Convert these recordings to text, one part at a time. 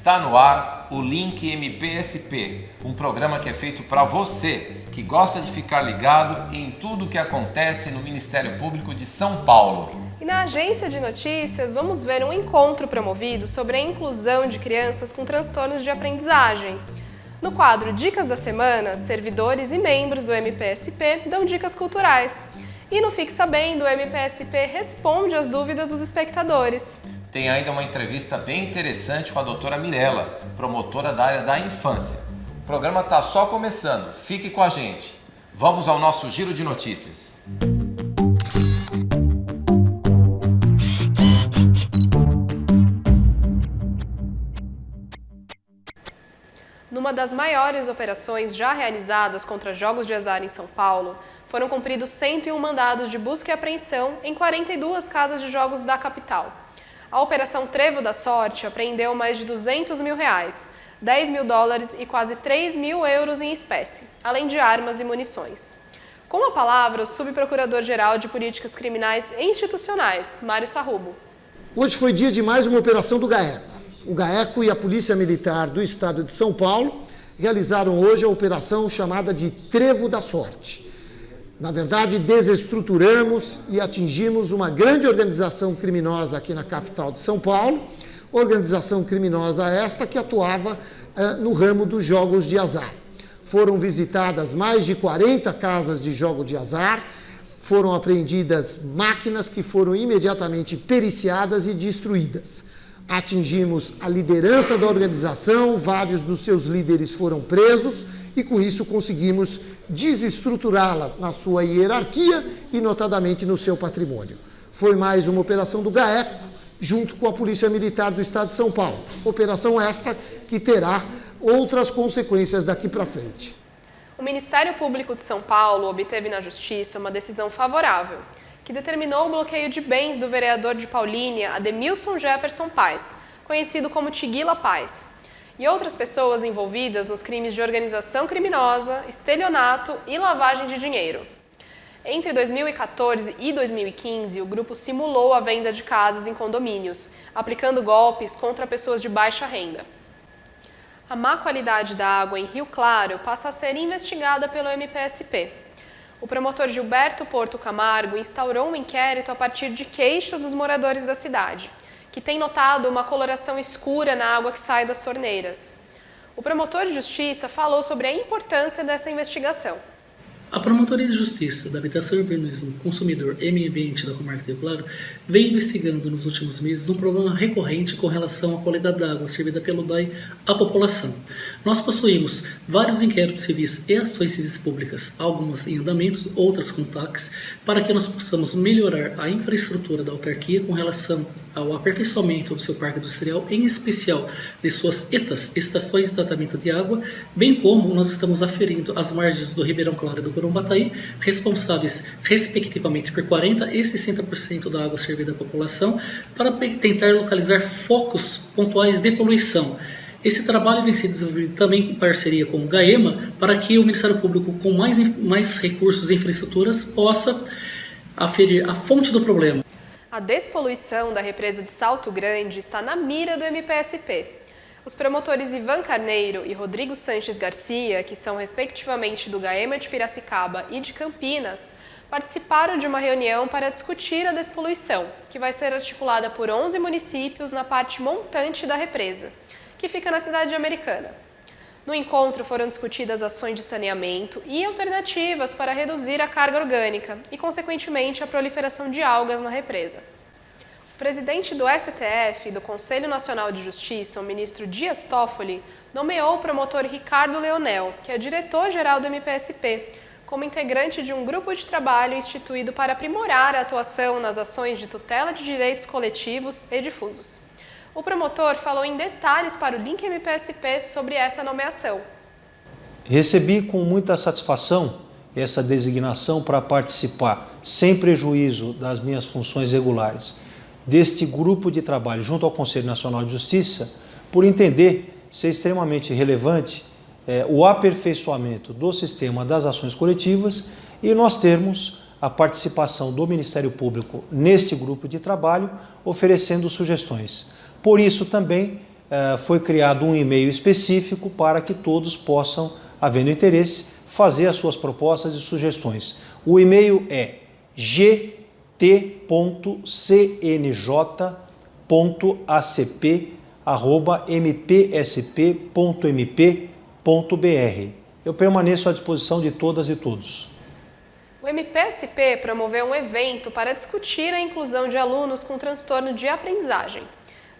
Está no ar o Link MPSP, um programa que é feito para você que gosta de ficar ligado em tudo o que acontece no Ministério Público de São Paulo. E na agência de notícias vamos ver um encontro promovido sobre a inclusão de crianças com transtornos de aprendizagem. No quadro Dicas da Semana, servidores e membros do MPSP dão dicas culturais. E no Fique Sabendo, o MPSP responde às dúvidas dos espectadores. Tem ainda uma entrevista bem interessante com a doutora Mirella, promotora da área da infância. O programa está só começando, fique com a gente. Vamos ao nosso giro de notícias. Numa das maiores operações já realizadas contra jogos de azar em São Paulo, foram cumpridos 101 mandados de busca e apreensão em 42 casas de jogos da capital. A Operação Trevo da Sorte apreendeu mais de R$200 mil, $10 mil e quase 3 mil euros em espécie, além de armas e munições. Com a palavra, o subprocurador-geral de Políticas Criminais e Institucionais, Mário Sarrubo. Hoje foi dia de mais uma operação do GAECO. O GAECO e a Polícia Militar do Estado de São Paulo realizaram hoje a operação chamada de Trevo da Sorte. Na verdade, desestruturamos e atingimos uma grande organização criminosa aqui na capital de São Paulo, organização criminosa esta que atuava no ramo dos jogos de azar. Foram visitadas mais de 40 casas de jogo de azar, foram apreendidas máquinas que foram imediatamente periciadas e destruídas. Atingimos a liderança da organização, vários dos seus líderes foram presos e com isso conseguimos desestruturá-la na sua hierarquia e notadamente no seu patrimônio. Foi mais uma operação do GAECO junto com a Polícia Militar do Estado de São Paulo. Operação esta que terá outras consequências daqui para frente. O Ministério Público de São Paulo obteve na Justiça uma decisão favorável, que determinou o bloqueio de bens do vereador de Paulínia, Ademilson Jefferson Paes, conhecido como Tiguila Paes, e outras pessoas envolvidas nos crimes de organização criminosa, estelionato e lavagem de dinheiro. Entre 2014 e 2015, o grupo simulou a venda de casas em condomínios, aplicando golpes contra pessoas de baixa renda. A má qualidade da água em Rio Claro passa a ser investigada pelo MPSP. O promotor Gilberto Porto Camargo instaurou um inquérito a partir de queixas dos moradores da cidade, que têm notado uma coloração escura na água que sai das torneiras. O promotor de justiça falou sobre a importância dessa investigação. A Promotoria de Justiça da Habitação e Urbanismo, Consumidor e Meio Ambiente da Comarca de Rio Claro vem investigando nos últimos meses um problema recorrente com relação à qualidade da água servida pelo DAI à população. Nós possuímos vários inquéritos civis e ações civis públicas, algumas em andamentos, outras com TACs, para que nós possamos melhorar a infraestrutura da autarquia com relação ao aperfeiçoamento do seu parque industrial, em especial de suas ETAs, estações de tratamento de água, bem como nós estamos aferindo as margens do Ribeirão Claro e do Corumbataí, responsáveis respectivamente por 40% e 60% da água servida à população, para tentar localizar focos pontuais de poluição. Esse trabalho vem sendo desenvolvido também em parceria com o GAEMA, para que o Ministério Público, com mais recursos e infraestruturas, possa aferir a fonte do problema. A despoluição da represa de Salto Grande está na mira do MPSP. Os promotores Ivan Carneiro e Rodrigo Sanches Garcia, que são respectivamente do GAEMA de Piracicaba e de Campinas, participaram de uma reunião para discutir a despoluição, que vai ser articulada por 11 municípios na parte montante da represa, que fica na cidade de Americana. No encontro foram discutidas ações de saneamento e alternativas para reduzir a carga orgânica e, consequentemente, a proliferação de algas na represa. O presidente do STF e do Conselho Nacional de Justiça, o ministro Dias Toffoli, nomeou o promotor Ricardo Leonel, que é diretor-geral do MPSP, como integrante de um grupo de trabalho instituído para aprimorar a atuação nas ações de tutela de direitos coletivos e difusos. O promotor falou em detalhes para o Link MPSP sobre essa nomeação. Recebi com muita satisfação essa designação para participar, sem prejuízo das minhas funções regulares, deste grupo de trabalho junto ao Conselho Nacional de Justiça, por entender ser extremamente relevante o aperfeiçoamento do sistema das ações coletivas e nós termos a participação do Ministério Público neste grupo de trabalho, oferecendo sugestões. Por isso também foi criado um e-mail específico para que todos possam, havendo interesse, fazer as suas propostas e sugestões. O e-mail é gt.cnj.acp@mpsp.mp.br. Eu permaneço à disposição de todas e todos. O MPSP promoveu um evento para discutir a inclusão de alunos com transtorno de aprendizagem.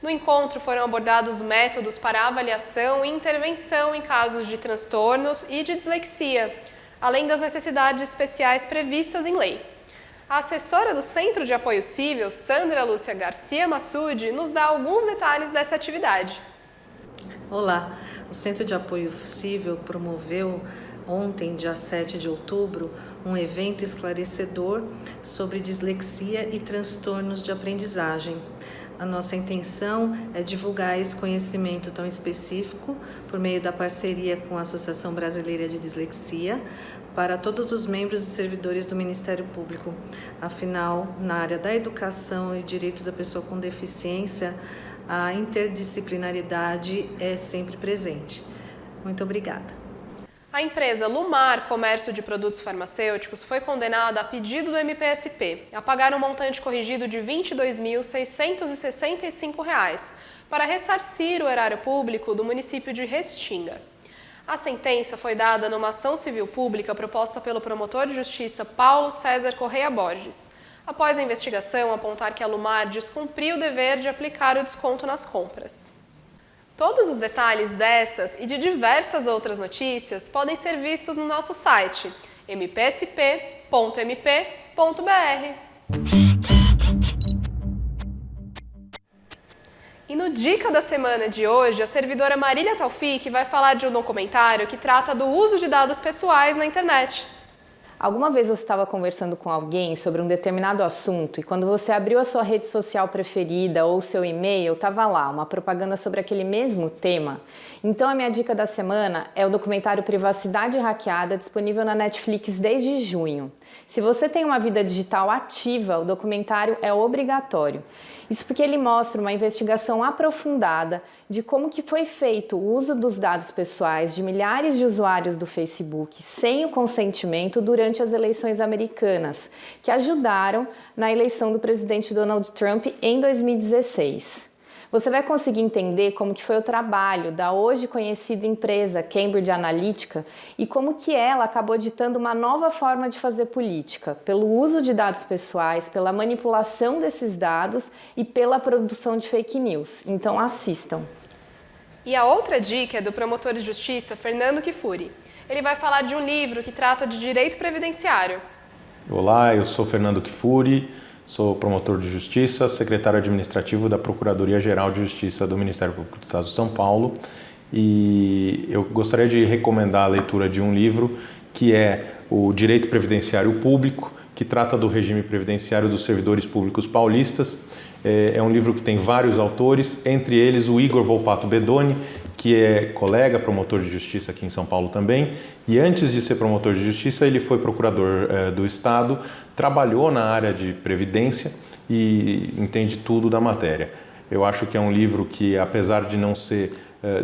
No encontro foram abordados métodos para avaliação e intervenção em casos de transtornos e de dislexia, além das necessidades especiais previstas em lei. A assessora do Centro de Apoio Cível, Sandra Lúcia Garcia Massude, nos dá alguns detalhes dessa atividade. Olá, o Centro de Apoio Cível promoveu ontem, dia 7 de outubro, um evento esclarecedor sobre dislexia e transtornos de aprendizagem. A nossa intenção é divulgar esse conhecimento tão específico por meio da parceria com a Associação Brasileira de Dislexia para todos os membros e servidores do Ministério Público. Afinal, na área da educação e direitos da pessoa com deficiência, a interdisciplinaridade é sempre presente. Muito obrigada. A empresa Lumar Comércio de Produtos Farmacêuticos foi condenada a pedido do MPSP a pagar um montante corrigido de R$ 22.665 para ressarcir o erário público do município de Restinga. A sentença foi dada numa ação civil pública proposta pelo promotor de justiça Paulo César Correia Borges, após a investigação apontar que a Lumar descumpriu o dever de aplicar o desconto nas compras. Todos os detalhes dessas e de diversas outras notícias podem ser vistos no nosso site mpsp.mp.br. E no Dica da Semana de hoje, a servidora Marília Taufik vai falar de um documentário que trata do uso de dados pessoais na internet. Alguma vez você estava conversando com alguém sobre um determinado assunto e quando você abriu a sua rede social preferida ou o seu e-mail, estava lá uma propaganda sobre aquele mesmo tema? Então a minha dica da semana é o documentário Privacidade Hackeada, disponível na Netflix desde junho. Se você tem uma vida digital ativa, o documentário é obrigatório. Isso porque ele mostra uma investigação aprofundada de como que foi feito o uso dos dados pessoais de milhares de usuários do Facebook sem o consentimento durante as eleições americanas, que ajudaram na eleição do presidente Donald Trump em 2016. Você vai conseguir entender como que foi o trabalho da hoje conhecida empresa Cambridge Analytica e como que ela acabou ditando uma nova forma de fazer política, pelo uso de dados pessoais, pela manipulação desses dados e pela produção de fake news. Então assistam. E a outra dica é do promotor de justiça Fernando Kifuri. Ele vai falar de um livro que trata de direito previdenciário. Olá, eu sou Fernando Kifuri. Sou promotor de justiça, secretário administrativo da Procuradoria-Geral de Justiça do Ministério Público do Estado de São Paulo e eu gostaria de recomendar a leitura de um livro que é o Direito Previdenciário Público, que trata do regime previdenciário dos servidores públicos paulistas. É um livro que tem vários autores, entre eles o Igor Volpato Bedoni, que é colega, promotor de justiça aqui em São Paulo também, e antes de ser promotor de justiça ele foi procurador do Estado, trabalhou na área de previdência e entende tudo da matéria. Eu acho que é um livro que, apesar de não ser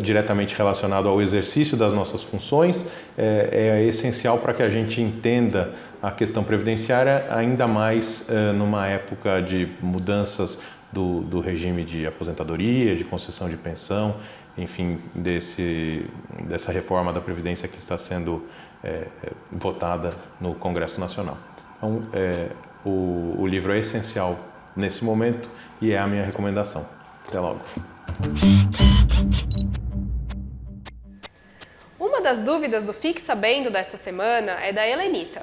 diretamente relacionado ao exercício das nossas funções, é essencial para que a gente entenda a questão previdenciária, ainda mais numa época de mudanças do regime de aposentadoria, de concessão de pensão, enfim, dessa reforma da Previdência que está sendo votada no Congresso Nacional. Então, o livro é essencial nesse momento e é a minha recomendação. Até logo. Uma das dúvidas do Fique Sabendo desta semana é da Helenita.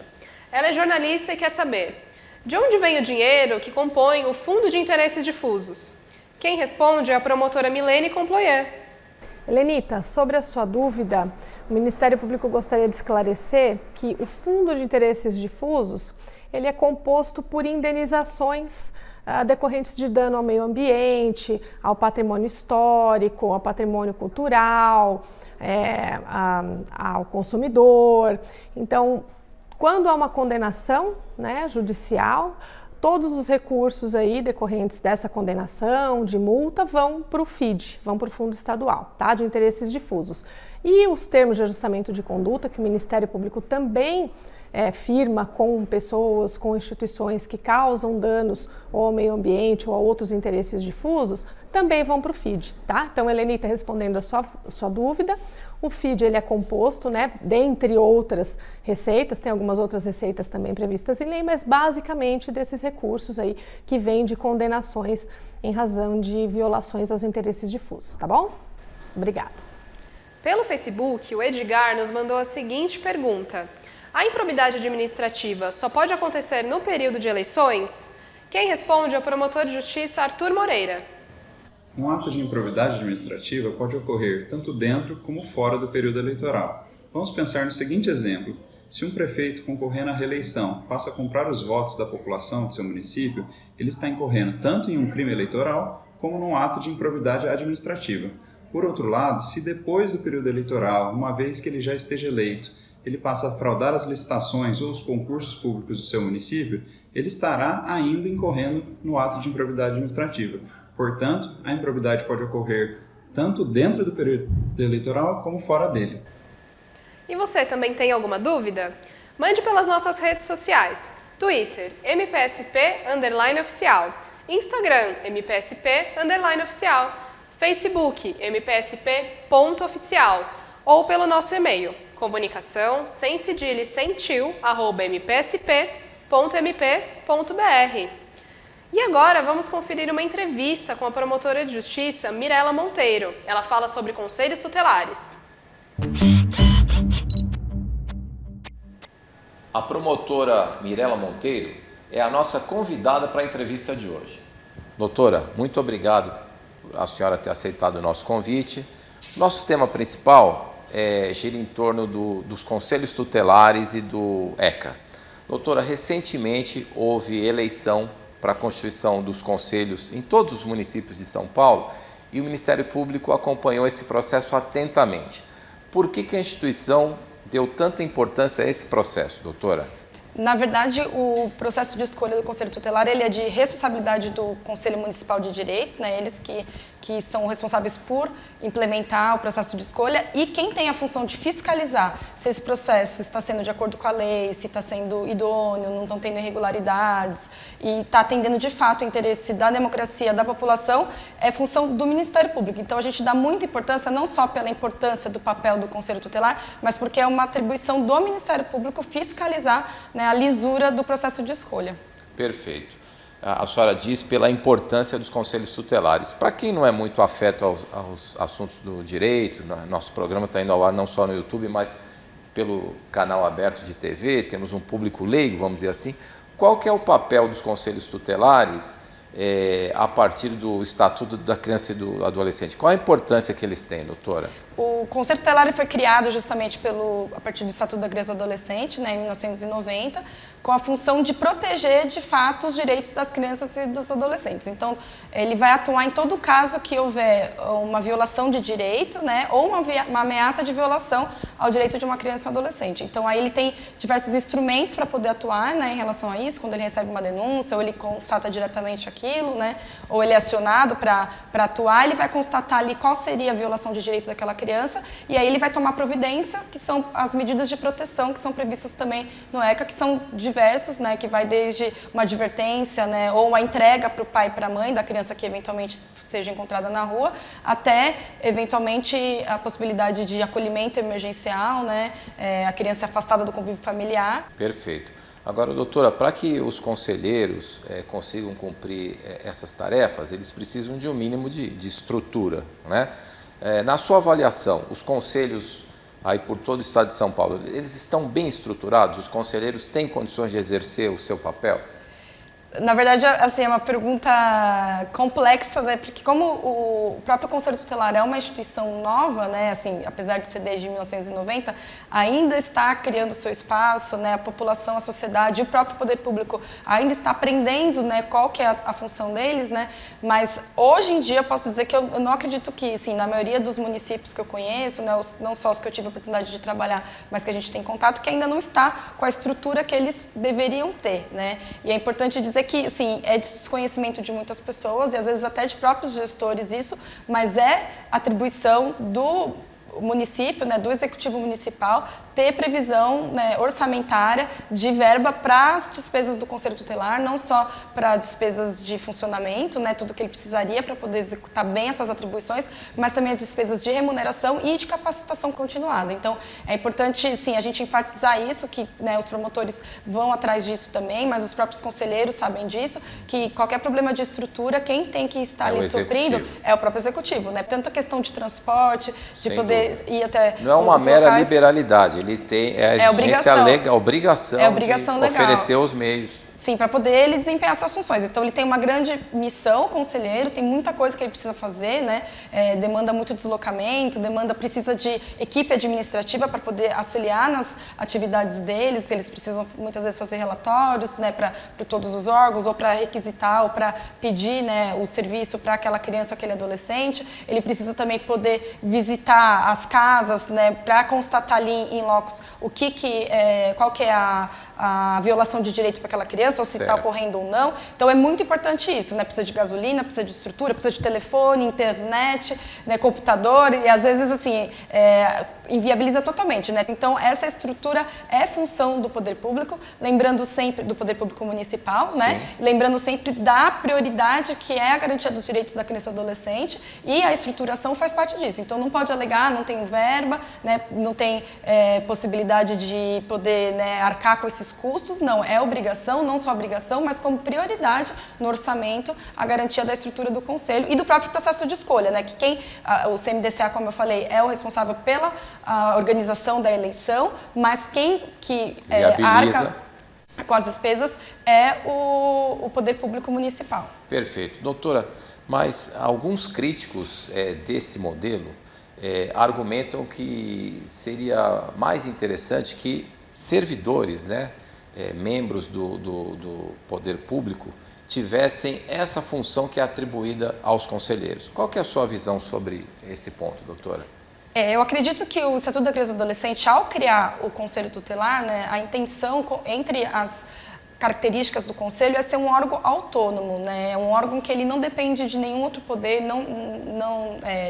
Ela é jornalista e quer saber: de onde vem o dinheiro que compõe o Fundo de Interesses Difusos? Quem responde é a promotora Milene Comployer. Helenita, sobre a sua dúvida, o Ministério Público gostaria de esclarecer que o Fundo de Interesses Difusos ele é composto por indenizações decorrentes de dano ao meio ambiente, ao patrimônio histórico, ao patrimônio cultural, ao consumidor. Então, quando há uma condenação, judicial, todos os recursos aí decorrentes dessa condenação, de multa, vão para o FID, vão para o Fundo Estadual, tá? De interesses difusos. E os termos de ajustamento de conduta, que o Ministério Público também firma com pessoas, com instituições que causam danos ou ao meio ambiente ou a outros interesses difusos, também vão para o FID, tá? Então, Helenita, respondendo a sua dúvida, o FID ele é composto, né, dentre outras receitas, tem algumas outras receitas também previstas em lei, mas basicamente desses recursos aí que vêm de condenações em razão de violações aos interesses difusos, tá bom? Obrigada. Pelo Facebook, o Edgar nos mandou a seguinte pergunta: a improbidade administrativa só pode acontecer no período de eleições? Quem responde é o promotor de justiça Arthur Moreira. Um ato de improbidade administrativa pode ocorrer tanto dentro como fora do período eleitoral. Vamos pensar no seguinte exemplo: se um prefeito concorrendo à reeleição passa a comprar os votos da população de seu município, ele está incorrendo tanto em um crime eleitoral como num ato de improbidade administrativa. Por outro lado, se depois do período eleitoral, uma vez que ele já esteja eleito, ele passa a fraudar as licitações ou os concursos públicos do seu município, ele estará ainda incorrendo no ato de improbidade administrativa. Portanto, a improbidade pode ocorrer tanto dentro do período eleitoral como fora dele. E você também tem alguma dúvida? Mande pelas nossas redes sociais: Twitter, MPSP_oficial, Instagram, MPSP_oficial, Facebook, MPSP.oficial, ou pelo nosso e-mail, comunicação, sem cedilha e sem tio, @mpsp.mp.br. E agora vamos conferir uma entrevista com a promotora de justiça Mirela Monteiro. Ela fala sobre conselhos tutelares. A promotora Mirela Monteiro é a nossa convidada para a entrevista de hoje. Doutora, muito obrigado a senhora ter aceitado o nosso convite. Nosso tema principal gira em torno dos conselhos tutelares e do ECA. Doutora, recentemente houve eleição para a constituição dos conselhos em todos os municípios de São Paulo e o Ministério Público acompanhou esse processo atentamente. Por que a instituição deu tanta importância a esse processo, doutora? Na verdade, o processo de escolha do Conselho Tutelar ele é de responsabilidade do Conselho Municipal de Direitos, né? Eles que são responsáveis por implementar o processo de escolha, e quem tem a função de fiscalizar se esse processo está sendo de acordo com a lei, se está sendo idôneo, não estão tendo irregularidades e está atendendo de fato o interesse da democracia, da população, é função do Ministério Público. Então a gente dá muita importância, não só pela importância do papel do Conselho Tutelar, mas porque é uma atribuição do Ministério Público fiscalizar, né, a lisura do processo de escolha. Perfeito. A senhora diz pela importância dos conselhos tutelares. Para quem não é muito afeto aos assuntos do direito, nosso programa está indo ao ar não só no YouTube, mas pelo canal aberto de TV, temos um público leigo, vamos dizer assim. Qual que é o papel dos conselhos tutelares a partir do Estatuto da Criança e do Adolescente? Qual a importância que eles têm, doutora? O Conselho Tutelar foi criado justamente a partir do Estatuto da Criança e do Adolescente, né, em 1990, com a função de proteger, de fato, os direitos das crianças e dos adolescentes. Então, ele vai atuar em todo caso que houver uma violação de direito, né, ou uma ameaça de violação ao direito de uma criança ou adolescente. Então, aí ele tem diversos instrumentos para poder atuar, né, em relação a isso, quando ele recebe uma denúncia, ou ele constata diretamente aquilo, né, ou ele é acionado para atuar, ele vai constatar ali qual seria a violação de direito daquela criança, e aí ele vai tomar providência, que são as medidas de proteção que são previstas também no ECA, que são diversas, né, que vai desde uma advertência, né, ou a entrega para o pai e para a mãe da criança que eventualmente seja encontrada na rua, até eventualmente a possibilidade de acolhimento emergencial, né, a criança afastada do convívio familiar. Perfeito. Agora, doutora, para que os conselheiros consigam cumprir essas tarefas, eles precisam de um mínimo de estrutura, né? Na sua avaliação, os conselhos aí por todo o estado de São Paulo, eles estão bem estruturados? Os conselheiros têm condições de exercer o seu papel? Na verdade, assim, é uma pergunta complexa, né? Porque como o próprio Conselho Tutelar é uma instituição nova, né? Assim, apesar de ser desde 1990, ainda está criando seu espaço, né? A população, a sociedade, o próprio poder público ainda está aprendendo, né, qual que é a função deles, né? Mas hoje em dia eu posso dizer que eu não acredito que, assim, na maioria dos municípios que eu conheço, né, não só os que eu tive a oportunidade de trabalhar, mas que a gente tem contato, que ainda não está com a estrutura que eles deveriam ter, né? E é importante dizer dizer que, assim, é desconhecimento de muitas pessoas e às vezes até de próprios gestores isso, mas é atribuição do município, né, do executivo municipal, ter previsão, né, orçamentária de verba para as despesas do Conselho Tutelar, não só para despesas de funcionamento, né, tudo que ele precisaria para poder executar bem as suas atribuições, mas também as despesas de remuneração e de capacitação continuada. Então, é importante, sim, a gente enfatizar isso, que, né, os promotores vão atrás disso também, mas os próprios conselheiros sabem disso, que qualquer problema de estrutura, quem tem que estar ali suprindo é o próprio executivo, né? Tanto a questão de transporte, de poder ir até não é uma mera liberalidade, ele tem a obrigação de oferecer os meios. Sim, para poder ele desempenhar suas funções. Então, ele tem uma grande missão, conselheiro, tem muita coisa que ele precisa fazer, né? Demanda muito deslocamento, precisa de equipe administrativa para poder auxiliar nas atividades deles. Eles precisam, muitas vezes, fazer relatórios, né, para todos os órgãos, ou para requisitar, ou para pedir, né, o serviço para aquela criança ou aquele adolescente. Ele precisa também poder visitar as casas, né, para constatar ali em locus qual que é a violação de direito para aquela criança, ou se está ocorrendo ou não. Então, é muito importante isso, né? Precisa de gasolina, precisa de estrutura, precisa de telefone, internet, né, computador, e às vezes, assim, inviabiliza totalmente, né? Então, essa estrutura é função do poder público, lembrando sempre do poder público municipal, né? Lembrando sempre da prioridade que é a garantia dos direitos da criança e do adolescente, e a estruturação faz parte disso. Então, não pode alegar, não tem verba, né? Não tem possibilidade de poder, né, arcar com esses custos, não. É obrigação, não só obrigação, mas como prioridade no orçamento a garantia da estrutura do Conselho e do próprio processo de escolha, né? Que o CMDCA, como eu falei, é o responsável pela organização da eleição, mas quem arca com as despesas é o poder público municipal. Perfeito. Doutora, mas alguns críticos desse modelo argumentam que seria mais interessante que servidores, né, membros do poder público, tivessem essa função que é atribuída aos conselheiros. Qual que é a sua visão sobre esse ponto, doutora? Eu acredito que o Estatuto da Criança e do Adolescente, ao criar o Conselho Tutelar, né, a intenção entre as características do Conselho é ser um órgão autônomo, né? Um órgão que ele não depende de nenhum outro poder,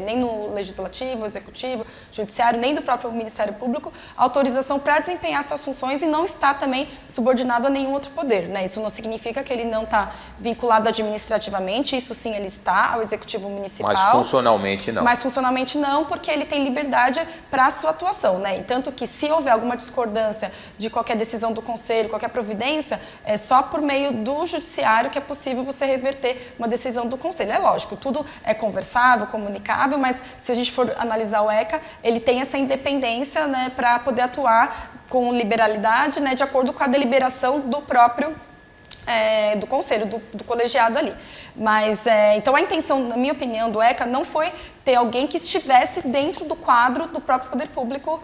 nem no Legislativo, Executivo, Judiciário, nem do próprio Ministério Público, autorização para desempenhar suas funções e não está também subordinado a nenhum outro poder, né? Isso não significa que ele não está vinculado administrativamente, isso sim ele está ao Executivo Municipal. Mas funcionalmente não. Mas funcionalmente não, porque ele tem liberdade para a sua atuação, né? E tanto que se houver alguma discordância de qualquer decisão do Conselho, qualquer providência, é só por meio do judiciário que é possível você reverter uma decisão do Conselho. É lógico, tudo é conversável, comunicável, mas se a gente for analisar o ECA, ele tem essa independência, né, para poder atuar com liberalidade, né, de acordo com a deliberação do próprio do Conselho, do colegiado ali. Mas, então, a intenção, na minha opinião, do ECA não foi ter alguém que estivesse dentro do quadro do próprio poder público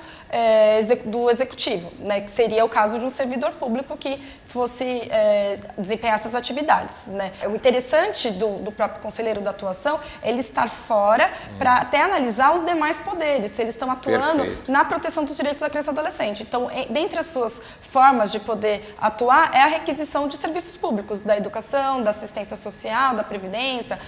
do executivo, né, que seria o caso de um servidor público que fosse desempenhar essas atividades, né. O interessante do próprio conselheiro da atuação é ele estar fora para até analisar os demais poderes, se eles estão atuando na proteção dos direitos da criança e adolescente. Então, dentre as suas formas de poder atuar é a requisição de serviços públicos, da educação, da assistência social, da previdência,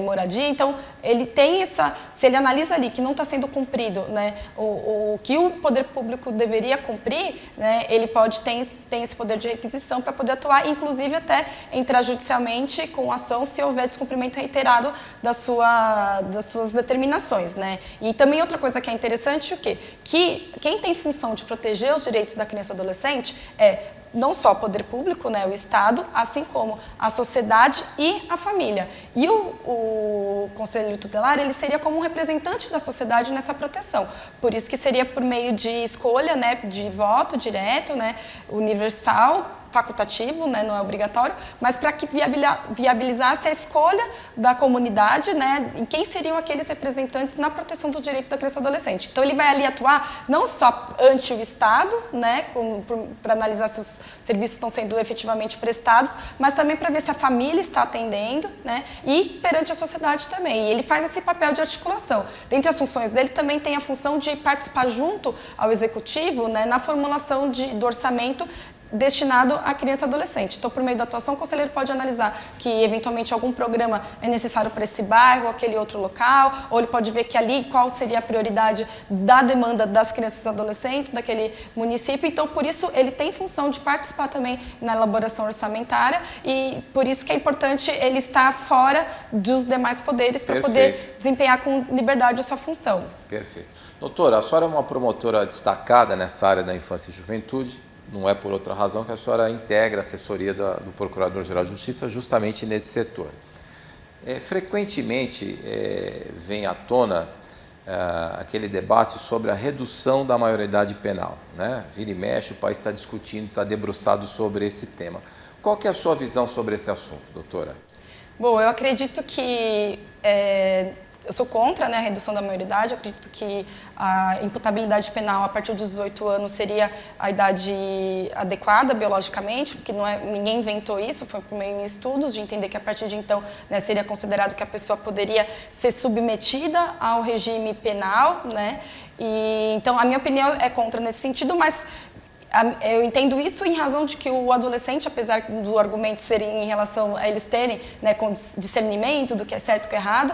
moradia. Então, ele tem se ele analisa ali que não está sendo cumprido, né, o que o poder público deveria cumprir, né, ele tem esse poder de requisição para poder atuar, inclusive até entrar judicialmente com ação se houver descumprimento reiterado das suas determinações, né. E também outra coisa que é interessante, o quê? Que quem tem função de proteger os direitos da criança e do adolescente é não só o poder público, né, o Estado, assim como a sociedade e a família. E o Conselho Tutelar, ele seria como um representante da sociedade nessa proteção. Por isso que seria por meio de escolha, né, de voto direto, né, universal, facultativo, né, não é obrigatório, mas para que viabilizasse a escolha da comunidade, né, em quem seriam aqueles representantes na proteção do direito da criança e do adolescente. Então, ele vai ali atuar não só ante o Estado, né, para analisar se os serviços estão sendo efetivamente prestados, mas também para ver se a família está atendendo, né, e perante a sociedade também. E ele faz esse papel de articulação. Dentre as funções dele, também tem a função de participar junto ao Executivo, né, na formulação do orçamento destinado à criança e adolescente. Então, por meio da atuação, o conselheiro pode analisar que, eventualmente, algum programa é necessário para esse bairro, aquele outro local, ou ele pode ver que ali qual seria a prioridade da demanda das crianças e adolescentes daquele município. Então, por isso, ele tem função de participar também na elaboração orçamentária e por isso que é importante ele estar fora dos demais poderes para poder desempenhar com liberdade a sua função. Perfeito. Doutora, a senhora é uma promotora destacada nessa área da infância e juventude. Não é por outra razão que a senhora integra a assessoria do Procurador-Geral de Justiça justamente nesse setor. Frequentemente vem à tona aquele debate sobre a redução da maioridade penal, né? Vira e mexe, o país está discutindo, está debruçado sobre esse tema. Qual que é a sua visão sobre esse assunto, doutora? Bom, eu acredito que eu sou contra, né, a redução da maioridade. Eu acredito que a imputabilidade penal a partir dos 18 anos seria a idade adequada biologicamente, porque ninguém inventou isso, foi por meio de estudos de entender que a partir de então, né, seria considerado que a pessoa poderia ser submetida ao regime penal, né? E então a minha opinião é contra nesse sentido, mas eu entendo isso em razão de que o adolescente, apesar do argumento serem em relação a eles terem, né, com discernimento do que é certo e o que é errado,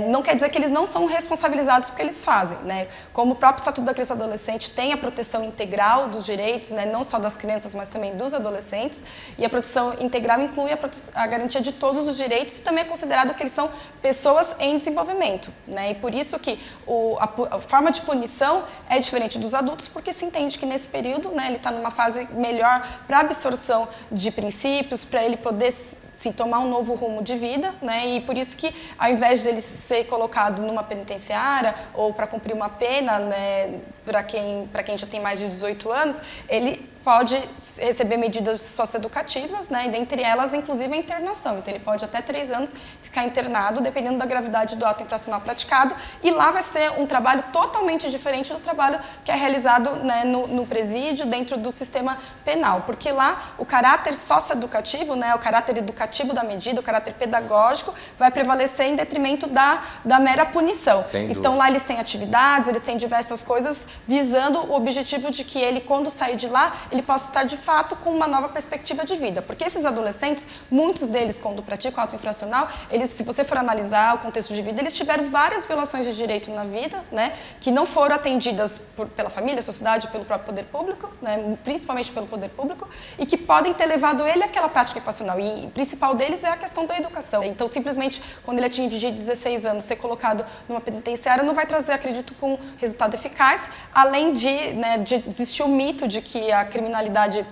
não quer dizer que eles não são responsabilizados porque eles fazem, né? Como o próprio Estatuto da Criança e do Adolescente tem a proteção integral dos direitos, né, não só das crianças, mas também dos adolescentes, e a proteção integral inclui a garantia de todos os direitos e também é considerado que eles são pessoas em desenvolvimento, né? E por isso que a forma de punição é diferente dos adultos, porque se entende que nesse período, né, ele está numa fase melhor para absorção de princípios, para ele poder tomar um novo rumo de vida, né? E por isso que, ao invés dele ser colocado numa penitenciária ou para cumprir uma pena, né, para quem já tem mais de 18 anos, ele pode receber medidas socioeducativas, né, e dentre elas, inclusive, a internação. Então, ele pode até 3 anos ficar internado, dependendo da gravidade do ato infracional praticado, e lá vai ser um trabalho totalmente diferente do trabalho que é realizado, né, no presídio, dentro do sistema penal, porque lá o caráter socioeducativo, né, o caráter educativo da medida, o caráter pedagógico, vai prevalecer em detrimento da mera punição. Então, lá eles têm atividades, eles têm diversas coisas, visando o objetivo de que ele, quando sair de lá, ele possa estar, de fato, com uma nova perspectiva de vida. Porque esses adolescentes, muitos deles, quando praticam ato infracional, eles, se você for analisar o contexto de vida, eles tiveram várias violações de direito na vida, né, que não foram atendidas pela família, sociedade, pelo próprio poder público, né, principalmente pelo poder público, e que podem ter levado ele àquela prática infracional. E o principal deles é a questão da educação. Então, simplesmente, quando ele atingir 16 anos, ser colocado numa penitenciária, não vai trazer, acredito, com resultado eficaz, além de existir o mito de que a criminalidade,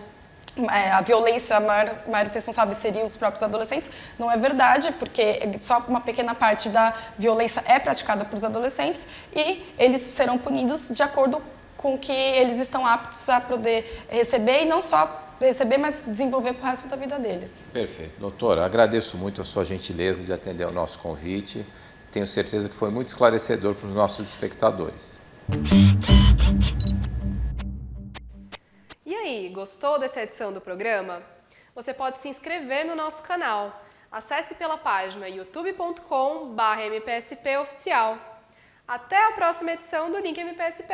a violência, maiores responsáveis seriam os próprios adolescentes. Não é verdade, porque só uma pequena parte da violência é praticada por os adolescentes e eles serão punidos de acordo com o que eles estão aptos a poder receber, e não só receber, mas desenvolver para o resto da vida deles. Perfeito. Doutora, agradeço muito a sua gentileza de atender ao nosso convite. Tenho certeza que foi muito esclarecedor para os nossos espectadores. E aí, gostou dessa edição do programa? Você pode se inscrever no nosso canal. Acesse pela página youtube.com/mpspoficial. Até a próxima edição do Link MPSP.